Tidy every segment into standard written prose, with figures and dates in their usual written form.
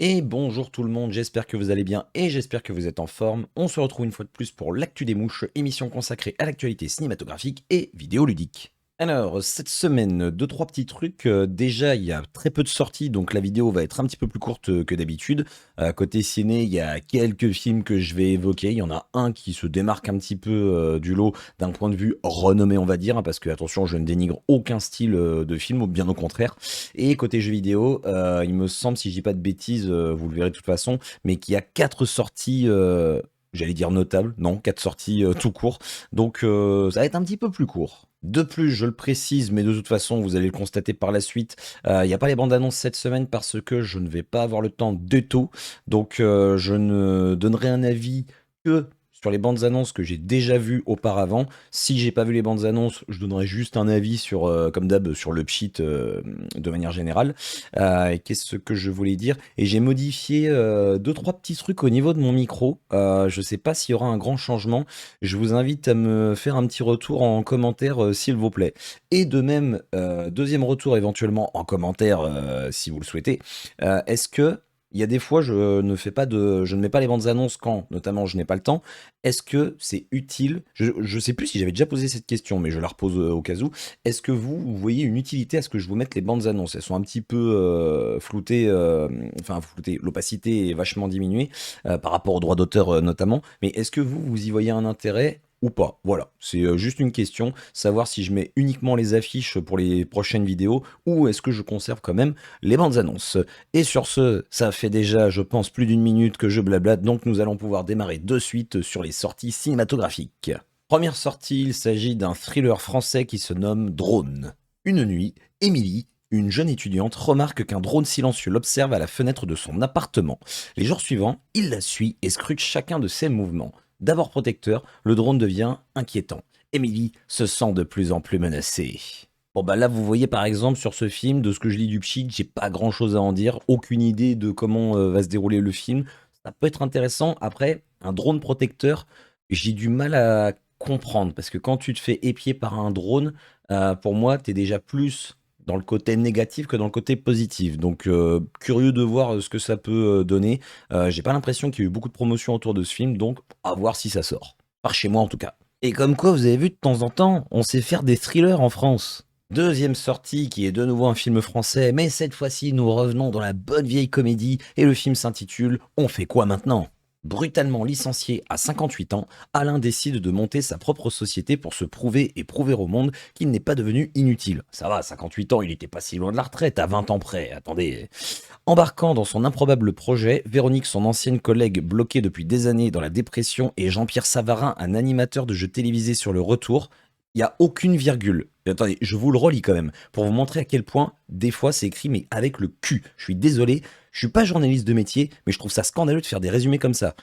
Et bonjour tout le monde, j'espère que vous allez bien et j'espère que vous êtes en forme. On se retrouve une fois de plus pour l'Actu des Mouches, émission consacrée à l'actualité cinématographique et vidéoludique. Alors, cette semaine, deux, trois petits trucs. Déjà, il y a très peu de sorties, donc la vidéo va être un petit peu plus courte que d'habitude. Côté ciné, il y a quelques films que je vais évoquer. Il y en a un qui se démarque un petit peu du lot d'un point de vue renommé, on va dire, hein, parce que, attention, je ne dénigre aucun style de film, ou bien au contraire. Et côté jeux vidéo, il me semble, si je dis pas de bêtises, vous le verrez de toute façon, mais qu'il y a 4 sorties, j'allais dire notables, non, 4 sorties tout court. Donc ça va être un petit peu plus court. De plus, je le précise, mais de toute façon, vous allez le constater par la suite, il n'y a pas les bandes annonces cette semaine parce que je ne vais pas avoir le temps du tout. Donc je ne donnerai un avis que sur les bandes annonces que j'ai déjà vues auparavant. Si j'ai pas vu les bandes annonces, je donnerai juste un avis sur, comme d'hab, sur le pchit de manière générale. Et qu'est-ce que je voulais dire? Et j'ai modifié deux, trois petits trucs au niveau de mon micro. Je sais pas s'il y aura un grand changement. Je vous invite à me faire un petit retour en commentaire, s'il vous plaît. Et de même, deuxième retour éventuellement en commentaire, si vous le souhaitez. Est-ce que il y a des fois, je ne mets pas les bandes annonces quand, notamment, je n'ai pas le temps. Est-ce que c'est utile? Je sais plus si j'avais déjà posé cette question, mais je la repose au cas où. Est-ce que vous voyez une utilité à ce que je vous mette les bandes annonces? Elles sont un petit peu floutées, enfin floutées, l'opacité est vachement diminuée par rapport aux droits d'auteur notamment. Mais est-ce que vous y voyez un intérêt ou pas? Voilà, c'est juste une question, savoir si je mets uniquement les affiches pour les prochaines vidéos ou est-ce que je conserve quand même les bandes annonces. Et sur ce, ça fait déjà, je pense, plus d'une minute que je blablate, donc nous allons pouvoir démarrer de suite sur les sorties cinématographiques. Première sortie, il s'agit d'un thriller français qui se nomme Drone. Une nuit, Émilie, une jeune étudiante, remarque qu'un drone silencieux l'observe à la fenêtre de son appartement. Les jours suivants, il la suit et scrute chacun de ses mouvements. D'abord protecteur, le drone devient inquiétant. Émilie se sent de plus en plus menacée. Bon bah là vous voyez par exemple sur ce film, de ce que je lis du pchit, j'ai pas grand chose à en dire, aucune idée de comment va se dérouler le film. Ça peut être intéressant. Après, un drone protecteur, j'ai du mal à comprendre parce que quand tu te fais épier par un drone, pour moi, t'es déjà plus dans le côté négatif que dans le côté positif. Donc curieux de voir ce que ça peut donner. J'ai pas l'impression qu'il y a eu beaucoup de promotion autour de ce film, donc à voir si ça sort. Par chez moi en tout cas. Et comme quoi, vous avez vu de temps en temps, on sait faire des thrillers en France. Deuxième sortie qui est de nouveau un film français, mais cette fois-ci nous revenons dans la bonne vieille comédie et le film s'intitule On fait quoi maintenant? Brutalement licencié à 58 ans, Alain décide de monter sa propre société pour se prouver et prouver au monde qu'il n'est pas devenu inutile. Ça va, 58 ans, il était pas si loin de la retraite, à 20 ans près, attendez. Embarquant dans son improbable projet, Véronique, son ancienne collègue bloquée depuis des années dans la dépression, et Jean-Pierre Savarin, un animateur de jeux télévisés sur le retour, il n'y a aucune virgule. Et attendez, je vous le relis quand même, pour vous montrer à quel point, des fois, c'est écrit, mais avec le cul. Je suis désolé, je suis pas journaliste de métier, mais je trouve ça scandaleux de faire des résumés comme ça.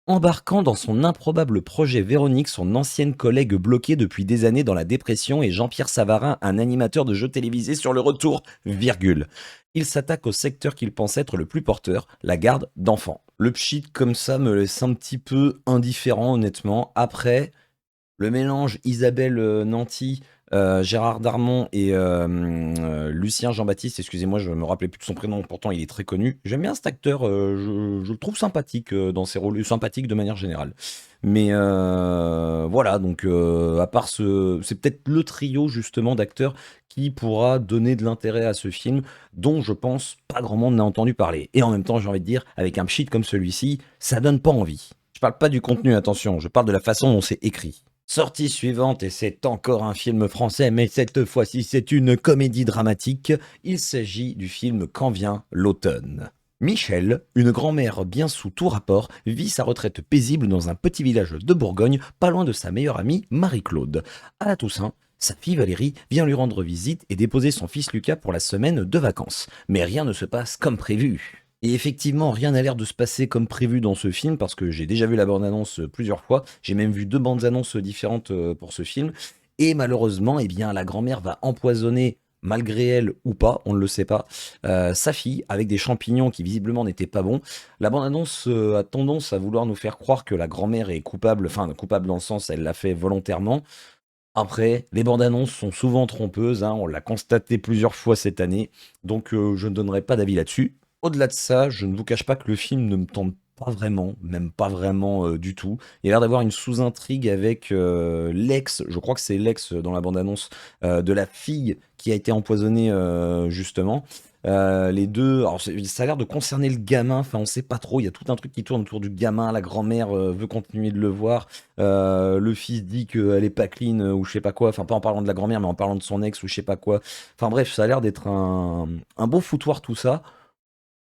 Embarquant dans son improbable projet, Véronique, son ancienne collègue bloquée depuis des années dans la dépression, et Jean-Pierre Savarin, un animateur de jeux télévisés sur le retour, virgule. Il s'attaque au secteur qu'il pense être le plus porteur, la garde d'enfants. Le pchit comme ça me laisse un petit peu indifférent honnêtement. Après, le mélange Isabelle Nanty, Gérard Darmon et Lucien Jean-Baptiste, excusez-moi, je me rappelais plus de son prénom, pourtant il est très connu. J'aime bien cet acteur, je le trouve sympathique dans ses rôles, sympathique de manière générale. Mais voilà, donc à part c'est peut-être le trio justement d'acteurs qui pourra donner de l'intérêt à ce film, dont je pense pas grand monde n'a entendu parler. Et en même temps, j'ai envie de dire, avec un pchit comme celui-ci, ça donne pas envie. Je parle pas du contenu, attention, je parle de la façon dont c'est écrit. Sortie suivante, et c'est encore un film français, mais cette fois-ci c'est une comédie dramatique. Il s'agit du film Quand vient l'automne. Michel, une grand-mère bien sous tout rapport, vit sa retraite paisible dans un petit village de Bourgogne, pas loin de sa meilleure amie Marie-Claude. À la Toussaint, sa fille Valérie vient lui rendre visite et déposer son fils Lucas pour la semaine de vacances. Mais rien ne se passe comme prévu. Et effectivement, rien n'a l'air de se passer comme prévu dans ce film, parce que j'ai déjà vu la bande-annonce plusieurs fois. J'ai même vu deux bandes-annonces différentes pour ce film. Et malheureusement, eh bien, la grand-mère va empoisonner, malgré elle ou pas, on ne le sait pas, sa fille avec des champignons qui visiblement n'étaient pas bons. La bande-annonce a tendance à vouloir nous faire croire que la grand-mère est coupable, enfin coupable dans le sens elle l'a fait volontairement. Après, les bandes annonces sont souvent trompeuses, hein, on l'a constaté plusieurs fois cette année, donc je ne donnerai pas d'avis là-dessus. Au-delà de ça, je ne vous cache pas que le film ne me tente pas vraiment, même pas vraiment, du tout. Il a l'air d'avoir une sous-intrigue avec, l'ex, je crois que c'est l'ex, dans la bande annonce, de la fille qui a été empoisonnée, justement. Les 2, alors ça a l'air de concerner le gamin, enfin on sait pas trop, il y a tout un truc qui tourne autour du gamin, la grand-mère, veut continuer de le voir, le fils dit qu'elle est pas clean, ou je sais pas quoi, enfin pas en parlant de la grand-mère, mais en parlant de son ex ou je sais pas quoi. Enfin bref, ça a l'air d'être un beau foutoir tout ça.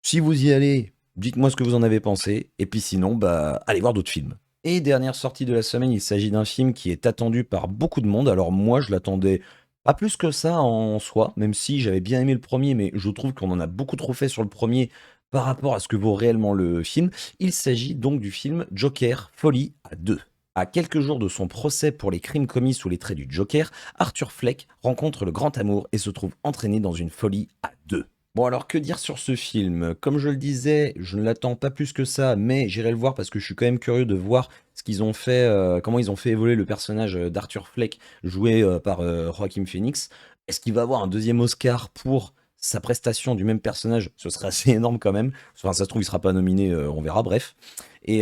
Si vous y allez, dites-moi ce que vous en avez pensé, et puis sinon, bah, allez voir d'autres films. Et dernière sortie de la semaine, il s'agit d'un film qui est attendu par beaucoup de monde. Alors moi, je l'attendais pas plus que ça en soi, même si j'avais bien aimé le premier, mais je trouve qu'on en a beaucoup trop fait sur le premier par rapport à ce que vaut réellement le film. Il s'agit donc du film Joker, Folie à 2. À quelques jours de son procès pour les crimes commis sous les traits du Joker, Arthur Fleck rencontre le grand amour et se trouve entraîné dans une folie à 2. Bon alors que dire sur ce film? Comme je le disais, je ne l'attends pas plus que ça, mais j'irai le voir parce que je suis quand même curieux de voir ce qu'ils ont fait, comment ils ont fait évoluer le personnage d'Arthur Fleck, joué par Joaquin Phoenix. Est-ce qu'il va avoir un deuxième Oscar pour sa prestation du même personnage? Ce serait assez énorme quand même. Enfin, ça se trouve, il sera pas nominé, on verra, bref. Et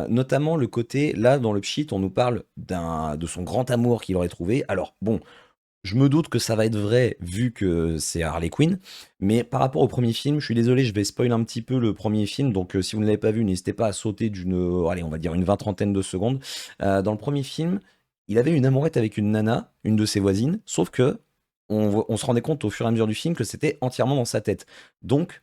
notamment le côté, là, dans le pchit, on nous parle de son grand amour qu'il aurait trouvé. Alors, bon, je me doute que ça va être vrai vu que c'est Harley Quinn, mais par rapport au premier film, je suis désolé, je vais spoiler un petit peu le premier film, donc si vous ne l'avez pas vu, n'hésitez pas à sauter d'une, allez, on va dire une vingt-trentaine de secondes. Dans le premier film, il avait une amourette avec une nana, une de ses voisines, sauf que on se rendait compte au fur et à mesure du film que c'était entièrement dans sa tête. Donc,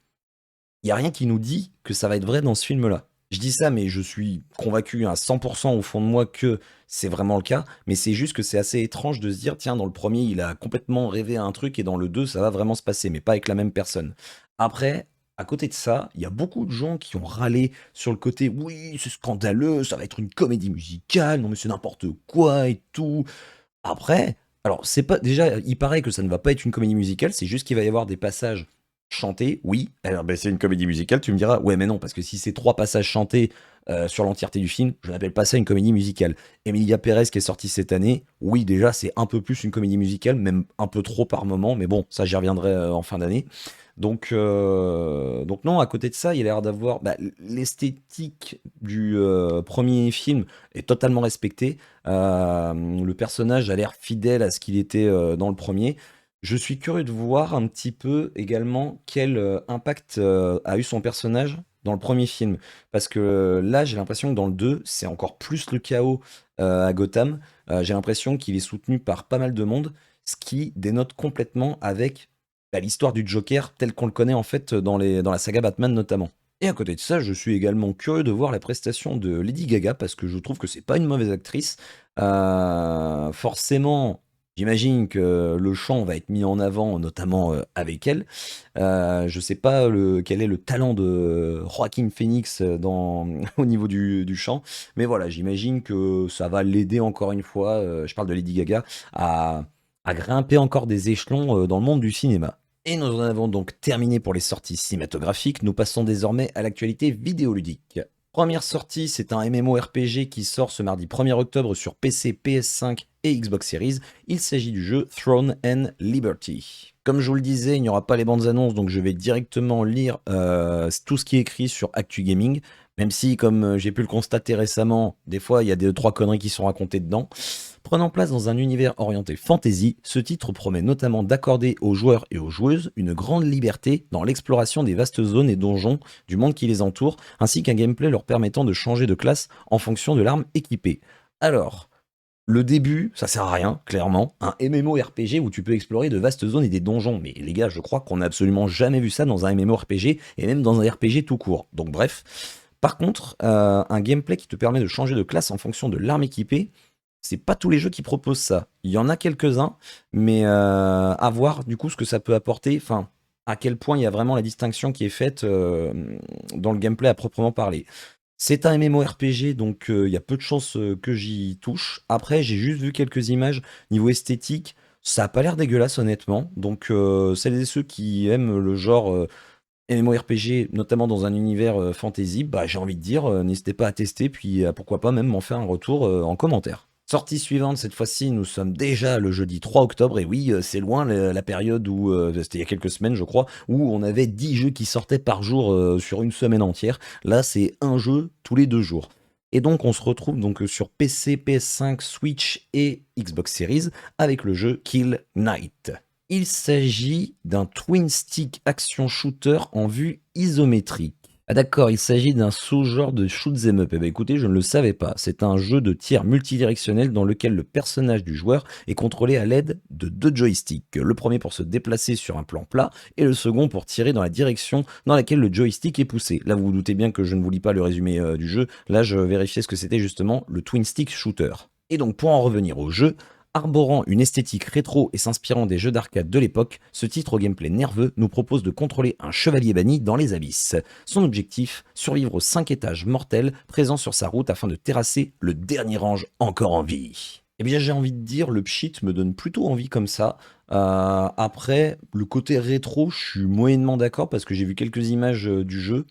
il y a rien qui nous dit que ça va être vrai dans ce film-là. Je dis ça, mais je suis convaincu à 100% au fond de moi que c'est vraiment le cas, mais c'est juste que c'est assez étrange de se dire, tiens, dans le premier, il a complètement rêvé à un truc, et dans le 2, ça va vraiment se passer, mais pas avec la même personne. Après, à côté de ça, il y a beaucoup de gens qui ont râlé sur le côté, oui, c'est scandaleux, ça va être une comédie musicale, non mais c'est n'importe quoi et tout. Après, alors c'est pas déjà, il paraît que ça ne va pas être une comédie musicale, c'est juste qu'il va y avoir des passages chantés, oui. Alors ben, c'est une comédie musicale, tu me diras, ouais mais non, parce que si c'est 3 passages chantés sur l'entièreté du film, je n'appelle pas ça une comédie musicale. Emilia Pérez qui est sortie cette année, oui déjà c'est un peu plus une comédie musicale, même un peu trop par moment, mais bon, ça j'y reviendrai en fin d'année. Donc non, à côté de ça, il a l'air d'avoir bah, l'esthétique du premier film est totalement respectée. Le personnage a l'air fidèle à ce qu'il était dans le premier. Je suis curieux de voir un petit peu également quel impact a eu son personnage dans le premier film. Parce que là, j'ai l'impression que dans le 2, c'est encore plus le chaos à Gotham. J'ai l'impression qu'il est soutenu par pas mal de monde, ce qui dénote complètement avec bah, l'histoire du Joker telle qu'on le connaît en fait dans la saga Batman notamment. Et à côté de ça, je suis également curieux de voir la prestation de Lady Gaga parce que je trouve que c'est pas une mauvaise actrice. Forcément, j'imagine que le chant va être mis en avant, notamment avec elle. Je sais pas quel est le talent de Joaquin Phoenix au niveau du chant, mais voilà, j'imagine que ça va l'aider encore une fois. Je parle de Lady Gaga à, à grimper encore des échelons dans le monde du cinéma. Et nous en avons donc terminé pour les sorties cinématographiques. Nous passons désormais à l'actualité vidéoludique. Première sortie, c'est un MMORPG qui sort ce mardi 1er octobre sur PC, PS5 et Xbox Series. Il s'agit du jeu Throne and Liberty. Comme je vous le disais, il n'y aura pas les bandes annonces, donc je vais directement lire tout ce qui est écrit sur Actu Gaming. Même si, comme j'ai pu le constater récemment, des fois il y a des 3 conneries qui sont racontées dedans. Prenant place dans un univers orienté fantasy, ce titre promet notamment d'accorder aux joueurs et aux joueuses une grande liberté dans l'exploration des vastes zones et donjons du monde qui les entoure, ainsi qu'un gameplay leur permettant de changer de classe en fonction de l'arme équipée. Alors, le début, ça sert à rien, clairement. Un MMORPG où tu peux explorer de vastes zones et des donjons. Mais les gars, je crois qu'on n'a absolument jamais vu ça dans un MMORPG et même dans un RPG tout court. Donc bref. Par contre, un gameplay qui te permet de changer de classe en fonction de l'arme équipée, c'est pas tous les jeux qui proposent ça. Il y en a quelques-uns, mais à voir du coup ce que ça peut apporter. Enfin, à quel point il y a vraiment la distinction qui est faite dans le gameplay à proprement parler. C'est un MMORPG, donc il y a peu de chances que j'y touche. Après, j'ai juste vu quelques images niveau esthétique. Ça a pas l'air dégueulasse, honnêtement. Donc, celles et ceux qui aiment le genre MMORPG, notamment dans un univers fantasy, bah, j'ai envie de dire, n'hésitez pas à tester, puis pourquoi pas même m'en faire un retour en commentaire. Sortie suivante, cette fois-ci, nous sommes déjà le jeudi 3 octobre et oui, c'est loin la période où, c'était il y a quelques semaines je crois, où on avait 10 jeux qui sortaient par jour, sur une semaine entière. Là, c'est un jeu tous les 2 jours et donc on se retrouve donc, sur PC, PS5, Switch et Xbox Series avec le jeu Kill Knight. Il s'agit d'un twin stick action shooter en vue isométrique. Ah d'accord, il s'agit d'un sous-genre de shoot 'em up. Eh ben écoutez, je ne le savais pas. C'est un jeu de tir multidirectionnel dans lequel le personnage du joueur est contrôlé à l'aide de 2 joysticks. Le premier pour se déplacer sur un plan plat et le second pour tirer dans la direction dans laquelle le joystick est poussé. Là, vous vous doutez bien que je ne vous lis pas le résumé du jeu. Là, je vérifiais ce que c'était justement le twin stick shooter. Et donc, pour en revenir au jeu, arborant une esthétique rétro et s'inspirant des jeux d'arcade de l'époque, ce titre au gameplay nerveux nous propose de contrôler un chevalier banni dans les abysses. Son objectif, survivre aux 5 étages mortels présents sur sa route afin de terrasser le dernier ange encore en vie. Eh bien, j'ai envie de dire, le pchit me donne plutôt envie comme ça. Après, le côté rétro, je suis moyennement d'accord parce que j'ai vu quelques images du jeu.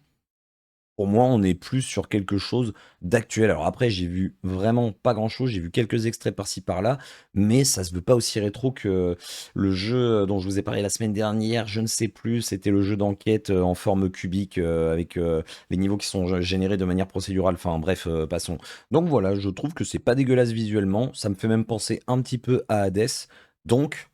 Pour moi, on est plus sur quelque chose d'actuel. Alors après, j'ai vu vraiment pas grand-chose, j'ai vu quelques extraits par-ci par-là, mais ça se veut pas aussi rétro que le jeu dont je vous ai parlé la semaine dernière, je ne sais plus, c'était le jeu d'enquête en forme cubique avec les niveaux qui sont générés de manière procédurale. Enfin bref, passons. Donc voilà, je trouve que c'est pas dégueulasse visuellement, ça me fait même penser un petit peu à Hades. Donc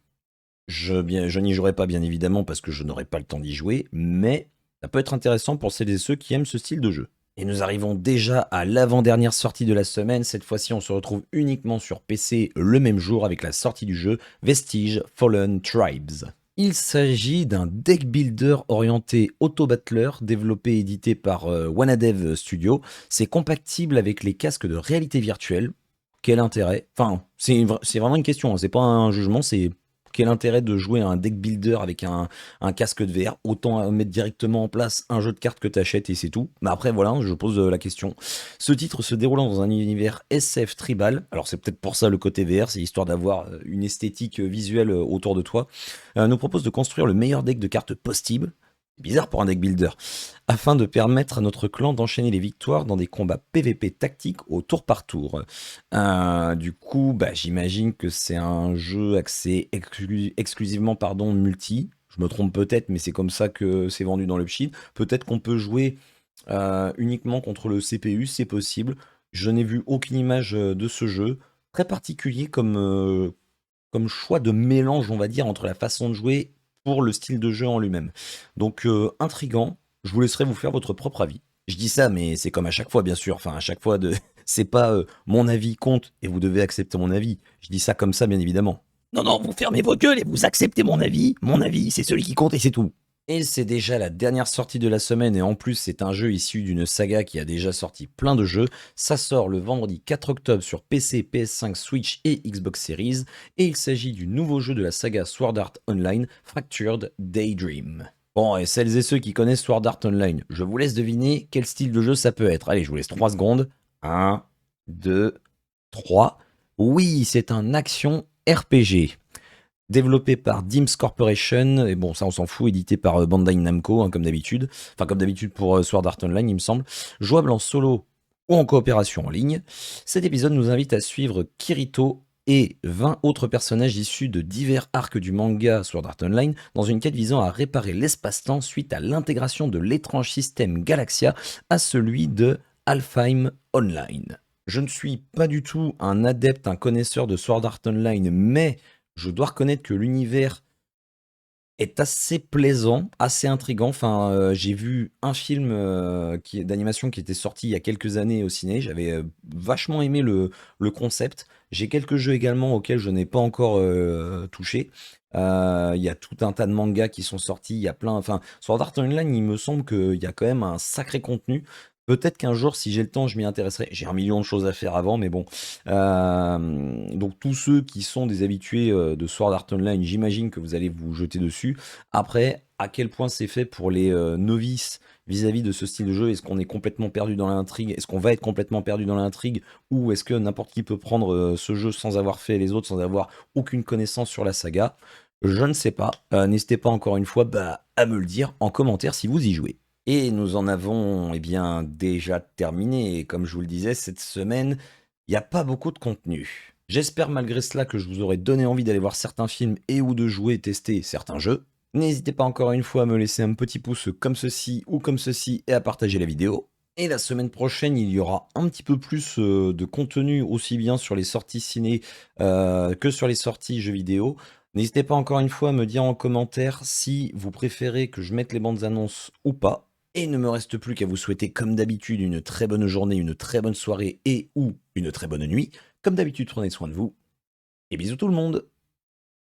je n'y jouerai pas bien évidemment parce que je n'aurai pas le temps d'y jouer, mais ça peut être intéressant pour celles et ceux qui aiment ce style de jeu. Et nous arrivons déjà à l'avant-dernière sortie de la semaine. Cette fois-ci, on se retrouve uniquement sur PC le même jour avec la sortie du jeu Vestige Fallen Tribes. Il s'agit d'un deck builder orienté auto-battler développé et édité par Wanadev Studio. C'est compatible avec les casques de réalité virtuelle. Quel intérêt? Enfin, c'est vraiment une question, hein. C'est pas un jugement, c'est quel intérêt de jouer à un deck builder avec un casque de VR? Autant mettre directement en place un jeu de cartes que tu achètes et c'est tout. Mais après, voilà, je pose la question. Ce titre se déroulant dans un univers SF tribal, alors c'est peut-être pour ça le côté VR, c'est histoire d'avoir une esthétique visuelle autour de toi, nous propose de construire le meilleur deck de cartes possible. Bizarre pour un deck builder, afin de permettre à notre clan d'enchaîner les victoires dans des combats PVP tactiques au tour par tour. Du coup, bah, j'imagine que c'est un jeu axé exclusivement pardon, multi. Je me trompe peut-être, mais c'est comme ça que c'est vendu dans le sheet. Peut-être qu'on peut jouer uniquement contre le CPU, c'est possible. Je n'ai vu aucune image de ce jeu. Très particulier comme choix de mélange, on va dire, entre la façon de jouer pour le style de jeu en lui-même. Donc, intriguant. Je vous laisserai vous faire votre propre avis. Je dis ça, mais c'est comme à chaque fois, bien sûr. Enfin, à chaque fois, c'est pas mon avis compte et vous devez accepter mon avis. Je dis ça comme ça, bien évidemment. Non, non, vous fermez vos gueules et vous acceptez mon avis. Mon avis, c'est celui qui compte et c'est tout. Et c'est déjà la dernière sortie de la semaine et en plus c'est un jeu issu d'une saga qui a déjà sorti plein de jeux. Ça sort le vendredi 4 octobre sur PC, PS5, Switch et Xbox Series et il s'agit du nouveau jeu de la saga Sword Art Online, Fractured Daydream. Bon, et celles et ceux qui connaissent Sword Art Online, je vous laisse deviner quel style de jeu ça peut être. Allez, je vous laisse 3 secondes. 1, 2, 3. Oui, c'est un action RPG. Développé par Dims Corporation, et bon, ça on s'en fout, édité par Bandai Namco, hein, comme d'habitude. Enfin, comme d'habitude pour Sword Art Online, il me semble. Jouable en solo ou en coopération en ligne. Cet épisode nous invite à suivre Kirito et 20 autres personnages issus de divers arcs du manga Sword Art Online dans une quête visant à réparer l'espace-temps suite à l'intégration de l'étrange système Galaxia à celui de Alfheim Online. Je ne suis pas du tout un adepte, un connaisseur de Sword Art Online, mais je dois reconnaître que l'univers est assez plaisant, assez intriguant. Enfin, j'ai vu un film d'animation qui était sorti il y a quelques années au ciné. J'avais vachement aimé le concept. J'ai quelques jeux également auxquels je n'ai pas encore touché. Il y a tout un tas de mangas qui sont sortis. Il y a plein. Enfin, sur Art Online, il me semble qu'il y a quand même un sacré contenu. Peut-être qu'un jour, si j'ai le temps, je m'y intéresserai. J'ai un million de choses à faire avant, mais bon. Donc tous ceux qui sont des habitués de Sword Art Online, j'imagine que vous allez vous jeter dessus. Après, à quel point c'est fait pour les novices vis-à-vis de ce style de jeu? Est-ce qu'on est complètement perdu dans l'intrigue? Est-ce qu'on va être complètement perdu dans l'intrigue? Ou est-ce que n'importe qui peut prendre ce jeu sans avoir fait les autres, sans avoir aucune connaissance sur la saga? Je ne sais pas. N'hésitez pas encore une fois à me le dire en commentaire si vous y jouez. Et nous en avons bien déjà terminé. Et comme je vous le disais, cette semaine, il n'y a pas beaucoup de contenu. J'espère malgré cela que je vous aurai donné envie d'aller voir certains films et ou de jouer et tester certains jeux. N'hésitez pas encore une fois à me laisser un petit pouce comme ceci ou comme ceci et à partager la vidéo. Et la semaine prochaine, il y aura un petit peu plus de contenu aussi bien sur les sorties ciné que sur les sorties jeux vidéo. N'hésitez pas encore une fois à me dire en commentaire si vous préférez que je mette les bandes annonces ou pas. Et il ne me reste plus qu'à vous souhaiter comme d'habitude une très bonne journée, une très bonne soirée et ou une très bonne nuit. Comme d'habitude, prenez soin de vous et bisous tout le monde.